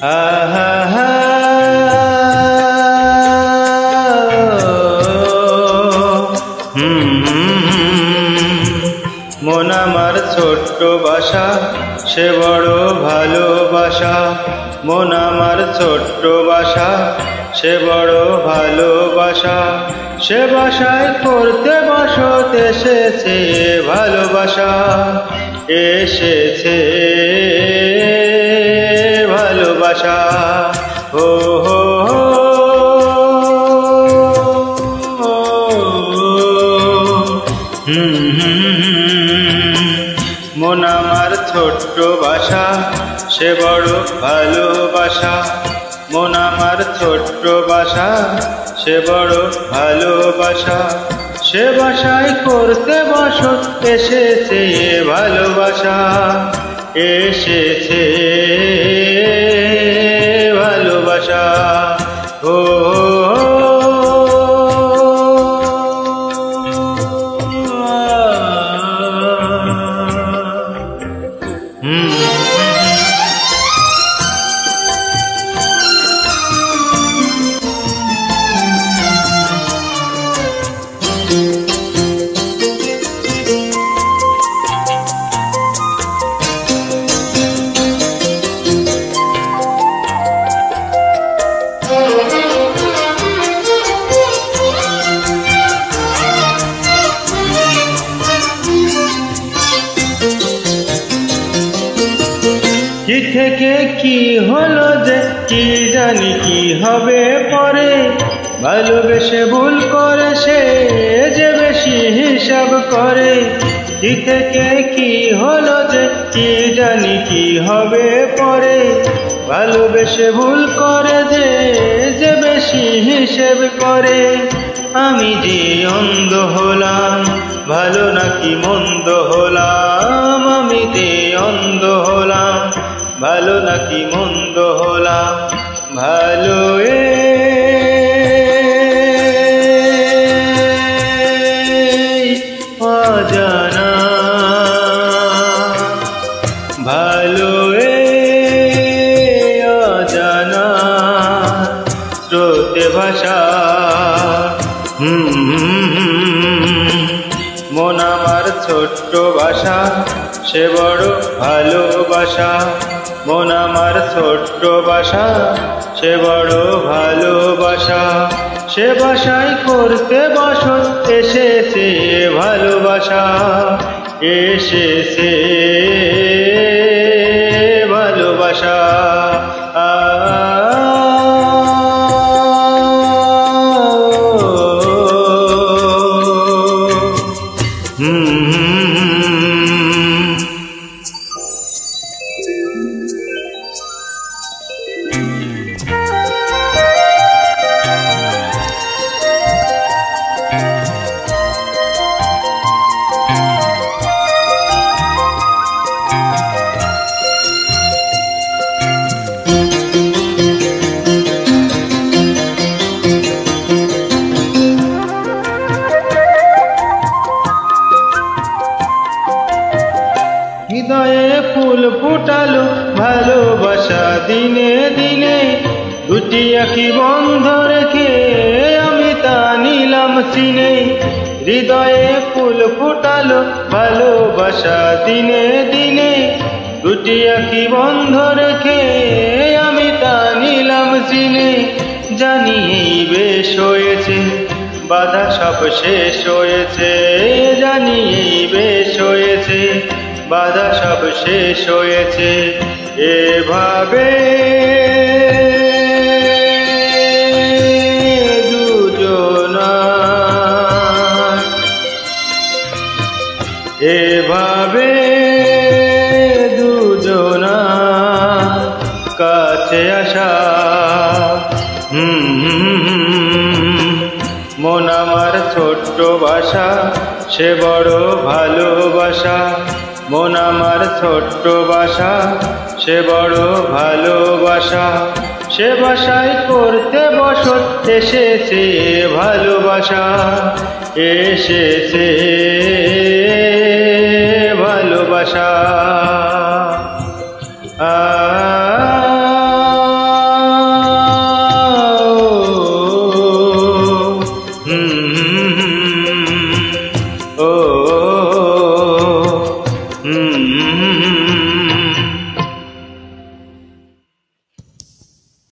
আহা হা মন আমার ছোট্ট বাসা সে বড় ভালোবাসা মন আমার ছোট্ট বাসা সে বড় ভালোবাসা সে বাসায় করতে বসত এসেছে ভালোবাসা এসেছে ভালোবাসা ও হো মন আমার ছোট্ট বাসা সে বড় ভালোবাসা মন আমার ছোট্ট বাসা সে বড় ভালোবাসা সে বাসায় করতে বসত এসেছে ভালোবাসা এসেছে ভালোবাসা ও কি থেকে কি হলো যে কি জানি কি হবে পরে ভালোবেসে ভুল করে সে যে বেশি হিসাব করে কি থেকে কি হলো যে কি জানি কি হবে পরে ভালোবেসে ভুল করে যে বেশি হিসেব করে আমি যে অন্ধ হলাম ভালো নাকি মন্দ হলাম আমি যে অন্ধ হলাম ভালো নাকি মন্দ হলাম ভালো অজানা ভালো অজানা স্রোতে ভাষা মন আমার ছোট্ট বাসা সে বড় ভালোবাসা মন আমার ছোট্ট বাসা সে বড় ভালোবাসা সে বাসায় করতে বসত এসেছে ভালোবাসা এসেছে ভালোবাসা হৃদয়ে ফুল ফুটালো ভালোবাসা দিনে দিনে দুটি আঁখি বন্ধ রেখে আমি তা নিলাম চিনে হৃদয়ে ফুল ফুটালো ভালোবাসা দিনে দিনে দুটি আঁখি বন্ধ রেখে আমি তা নিলাম চিনে জানি এই বেশ হয়েছে বাধা সব শেষ হয়েছে জানি এই বেশ হয়েছে বাধা সব শেষ হয়েছে এভাবে দুজনা এভাবে দুজনা কাছে আসা মন আমার ছোট্ট বাসা সে বড় ভালোবাসা মন আমার ছোট্ট বাসা সে বড় ভালোবাসা সে বাসায় করতে বসত এসেছে ভালোবাসা এসেছে ভালোবাসা।